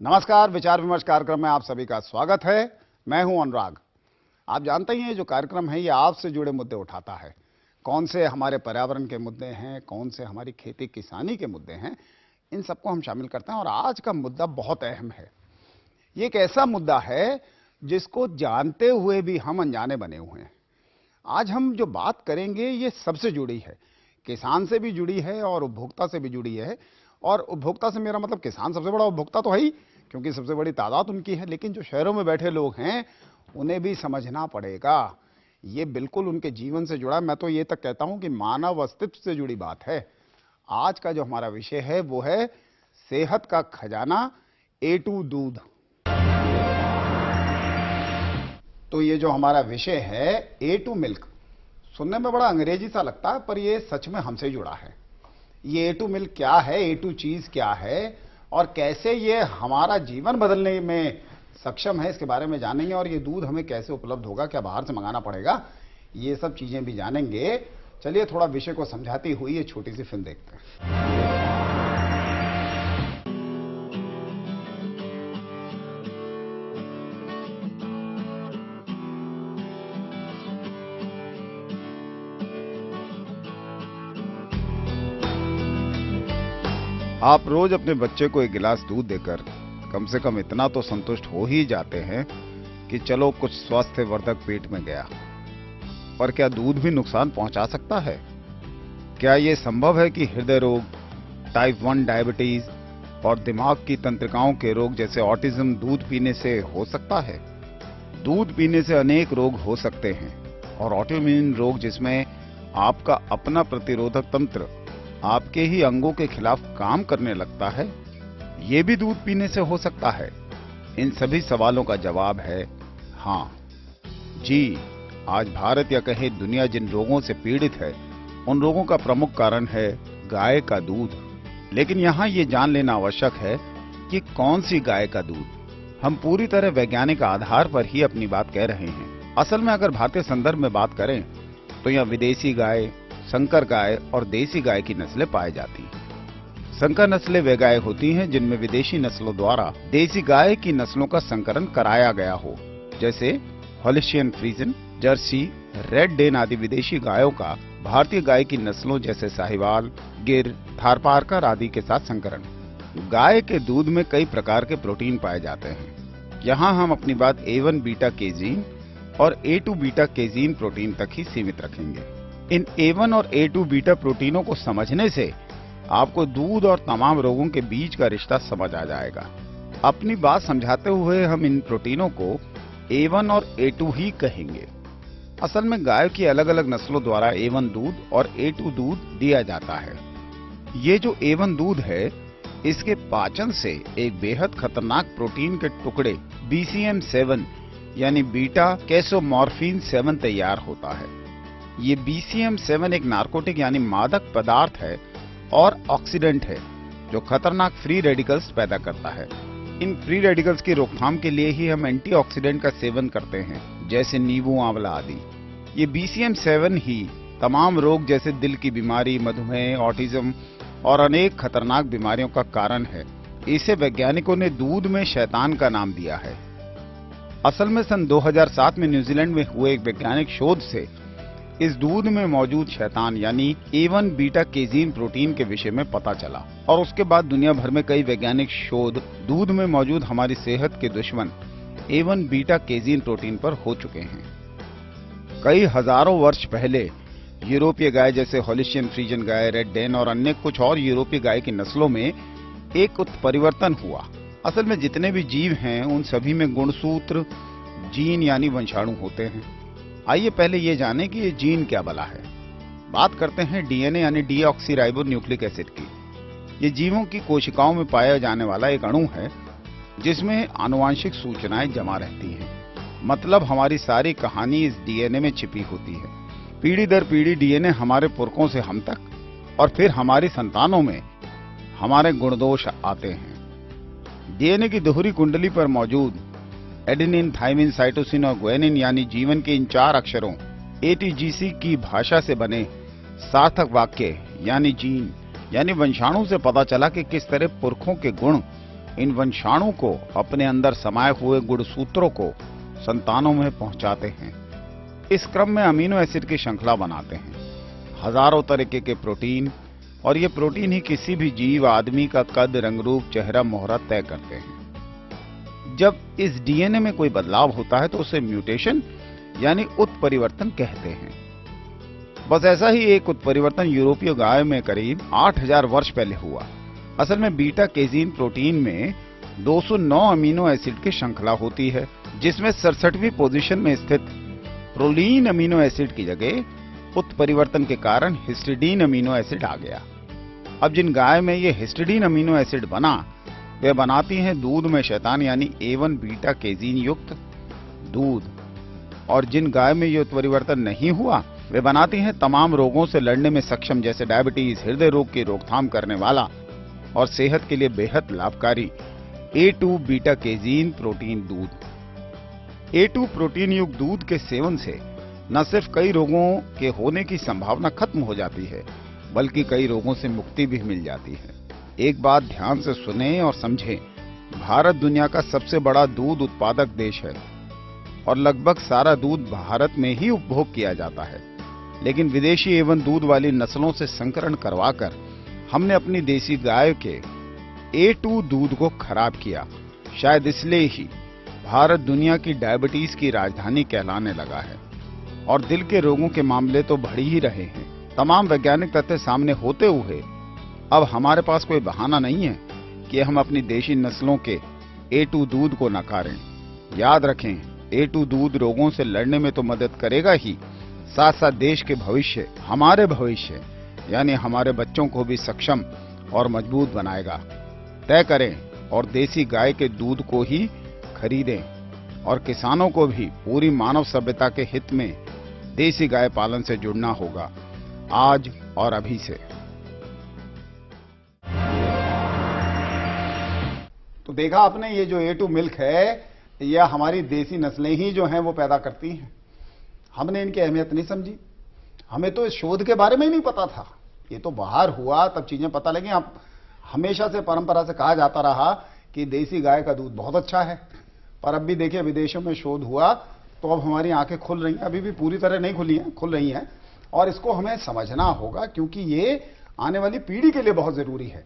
नमस्कार, विचार विमर्श कार्यक्रम में आप सभी का स्वागत है। मैं हूं अनुराग। आप जानते ही हैं, जो कार्यक्रम है ये आपसे जुड़े मुद्दे उठाता है। कौन से हमारे पर्यावरण के मुद्दे हैं, कौन से हमारी खेती किसानी के मुद्दे हैं, इन सबको हम शामिल करते हैं। और आज का मुद्दा बहुत अहम है। ये एक ऐसा मुद्दा है जिसको जानते हुए भी हम अनजाने बने हुए हैं। आज हम जो बात करेंगे ये सबसे जुड़ी है, किसान से भी जुड़ी है और उपभोक्ता से भी जुड़ी है। और उपभोक्ता से मेरा मतलब, किसान सबसे बड़ा उपभोक्ता तो है ही, क्योंकि सबसे बड़ी तादाद उनकी है, लेकिन जो शहरों में बैठे लोग हैं उन्हें भी समझना पड़ेगा। ये बिल्कुल उनके जीवन से जुड़ा, मैं तो ये तक कहता हूं कि मानव अस्तित्व से जुड़ी बात है। आज का जो हमारा विषय है वो है सेहत का खजाना, A2 दूध। तो ये जो हमारा विषय है A2 मिल्क, सुनने में बड़ा अंग्रेजी सा लगता है, पर ये सच में हमसे जुड़ा है। ये A2 मिल्क क्या है, A2 चीज क्या है और कैसे ये हमारा जीवन बदलने में सक्षम है, इसके बारे में जानेंगे। और ये दूध हमें कैसे उपलब्ध होगा, क्या बाहर से मंगाना पड़ेगा, ये सब चीजें भी जानेंगे। चलिए थोड़ा विषय को समझाती हुई ये छोटी सी फिल्म देखते हैं। आप रोज अपने बच्चे को एक गिलास दूध देकर कम से कम इतना तो संतुष्ट हो ही जाते हैं कि चलो कुछ स्वास्थ्यवर्धक पेट में गया। पर क्या दूध भी नुकसान पहुंचा सकता है? क्या यह संभव है कि हृदय रोग, टाइप 1 डायबिटीज और दिमाग की तंत्रिकाओं के रोग जैसे ऑटिज्म दूध पीने से हो सकता है? दूध पीने से अनेक रोग हो सकते हैं, और ऑटोइम्यून रोग जिसमें आपका अपना प्रतिरोधक तंत्र आपके ही अंगों के खिलाफ काम करने लगता है, ये भी दूध पीने से हो सकता है। इन सभी सवालों का जवाब है हाँ जी। आज भारत या कहे दुनिया जिन रोगों से पीड़ित है, उन रोगों का प्रमुख कारण है गाय का दूध। लेकिन यहाँ ये जान लेना आवश्यक है कि कौन सी गाय का दूध। हम पूरी तरह वैज्ञानिक आधार पर ही अपनी बात कह रहे हैं। असल में अगर भारतीय संदर्भ में बात करें तो यहाँ विदेशी गाय, संकर गाय और देसी गाय की नस्लें पाई जाती हैं। संकर नस्लें वे गाय होती हैं जिनमें विदेशी नस्लों द्वारा देसी गाय की नस्लों का संकरण कराया गया हो, जैसे हॉलिस्टियन फ्रीजन, जर्सी, रेड डेन आदि विदेशी गायों का भारतीय गाय की नस्लों जैसे साहिवाल, गिर, थारपारकर आदि के साथ संकरण। गाय के दूध में कई प्रकार के प्रोटीन पाए जाते हैं। यहाँ हम अपनी बात A1 बीटा केजीन और A2 बीटा केजीन प्रोटीन तक ही सीमित रखेंगे। इन A1 और A2 बीटा प्रोटीनों को समझने से आपको दूध और तमाम रोगों के बीच का रिश्ता समझ आ जाएगा। अपनी बात समझाते हुए हम इन प्रोटीनों को A1 और A2 ही कहेंगे। असल में गाय की अलग अलग नस्लों द्वारा A1 दूध और A2 दूध दिया जाता है। ये जो A1 दूध है, इसके पाचन से एक बेहद खतरनाक प्रोटीन के टुकड़े BCM7 यानी बीटा कैसोमॉर्फिन 7 तैयार होता है। ये BCM7 एक नार्कोटिक यानी मादक पदार्थ है और ऑक्सीडेंट है जो खतरनाक फ्री रेडिकल्स पैदा करता है। इन फ्री रेडिकल्स की रोकथाम के लिए ही हम एंटीऑक्सीडेंट का सेवन करते हैं, जैसे नींबू, आंवला आदि। ये BCM7 ही तमाम रोग जैसे दिल की बीमारी, मधुमेह, ऑटिज्म और अनेक खतरनाक बीमारियों का कारण है। इसे वैज्ञानिकों ने दूध में शैतान का नाम दिया है। असल में सन 2007 में न्यूजीलैंड में हुए एक वैज्ञानिक शोध से इस दूध में मौजूद शैतान यानी A1 बीटा केजीन प्रोटीन के विषय में पता चला, और उसके बाद दुनिया भर में कई वैज्ञानिक शोध दूध में मौजूद हमारी सेहत के दुश्मन A1 बीटा केजीन प्रोटीन पर हो चुके हैं। कई हजारों वर्ष पहले यूरोपीय गाय जैसे हॉलिस्टियन फ्रीजन गाय, रेड डेन और अन्य कुछ और यूरोपीय गाय की नस्लों में एक उत्परिवर्तन हुआ। असल में जितने भी जीव हैं उन सभी में गुणसूत्र, जीन यानी वंशाणु होते हैं। आइए पहले ये जानें कि ये जीन क्या भला है। बात करते हैं DNA यानी डीऑक्सीराइबो न्यूक्लिक एसिड की। ये जीवों की कोशिकाओं में पाया जाने वाला एक अणु है जिसमें आनुवांशिक सूचनाएं जमा रहती हैं। मतलब हमारी सारी कहानी इस DNA में छिपी होती है। पीढ़ी दर पीढ़ी DNA हमारे पुरखों से हम तक और फिर हमारी संतानों में हमारे गुणदोष आते हैं। DNA की दोहरी कुंडली पर मौजूद एडेनिन, थाइमिन, साइटोसिन और ग्वानिन यानी जीवन के इन 4 अक्षरों ATGC की भाषा से बने सार्थक वाक्य यानी जीन यानी वंशाणु से पता चला कि किस तरह पुरखों के गुण इन वंशाणु को अपने अंदर समाये हुए गुणसूत्रों को संतानों में पहुंचाते हैं। इस क्रम में अमीनो एसिड की श्रृंखला बनाते हैं, हजारों तरीके के प्रोटीन, और ये प्रोटीन ही किसी भी जीव आदमी का कद, रंग रूप, चेहरा मोहरा तय करते हैं। जब इस डीएनए में कोई बदलाव होता है तो उसे म्यूटेशन यानी उत्परिवर्तन कहते हैं। बस ऐसा ही एक उत्परिवर्तन यूरोपीय गाय में करीब 8000 वर्ष पहले हुआ। असल में बीटा केजीन प्रोटीन में 209 अमीनो एसिड की श्रृंखला होती है, जिसमें 67वीं पोजीशन में स्थित प्रोलीन अमीनो एसिड की जगह उत्परिवर्तन के कारण हिस्टिडीन अमीनो एसिड आ गया। अब जिन गाय में ये हिस्टिडीन अमीनो एसिड बना, वे बनाती हैं दूध में शैतान यानी A1 बीटा केजीन युक्त दूध, और जिन गाय में ये उत्परिवर्तन नहीं हुआ, वे बनाती हैं तमाम रोगों से लड़ने में सक्षम, जैसे डायबिटीज, हृदय रोग की रोकथाम करने वाला और सेहत के लिए बेहद लाभकारी A2 बीटा केजीन प्रोटीन दूध। A2 प्रोटीन युक्त दूध के सेवन से न सिर्फ कई रोगों के होने की संभावना खत्म हो जाती है, बल्कि कई रोगों से मुक्ति भी मिल जाती है। एक बात ध्यान से सुने और समझें, भारत दुनिया का सबसे बड़ा दूध उत्पादक देश है और लगभग सारा दूध भारत में ही उपभोग किया जाता है। लेकिन विदेशी एवं दूध वाली नस्लों से संकरण करवाकर हमने अपनी देसी गाय के A2 दूध को खराब किया। शायद इसलिए ही भारत दुनिया की डायबिटीज की राजधानी कहलाने लगा है और दिल के रोगों के मामले तो बढ़ ही रहे हैं। तमाम वैज्ञानिक तथ्य सामने होते हुए अब हमारे पास कोई बहाना नहीं है कि हम अपनी देशी नस्लों के A2 दूध को नकारें। याद रखें, A2 दूध रोगों से लड़ने में तो मदद करेगा ही, साथ साथ देश के भविष्य, हमारे भविष्य यानी हमारे बच्चों को भी सक्षम और मजबूत बनाएगा। तय करें और देसी गाय के दूध को ही खरीदें और किसानों को भी पूरी मानव सभ्यता के हित में देसी गाय पालन से जुड़ना होगा, आज और अभी से। तो देखा आपने, ये जो A2 मिल्क है, यह हमारी देसी नस्लें ही जो हैं वो पैदा करती हैं। हमने इनकी अहमियत नहीं समझी, हमें तो इस शोध के बारे में ही नहीं पता था। ये तो बाहर हुआ तब चीजें पता लगी। अब हमेशा से परंपरा से कहा जाता रहा कि देसी गाय का दूध बहुत अच्छा है, पर अब भी देखिए विदेशों में शोध हुआ तो अब हमारी आंखें खुल रही हैं। अभी भी पूरी तरह नहीं खुली हैं, खुल रही हैं, और इसको हमें समझना होगा क्योंकि ये आने वाली पीढ़ी के लिए बहुत जरूरी है।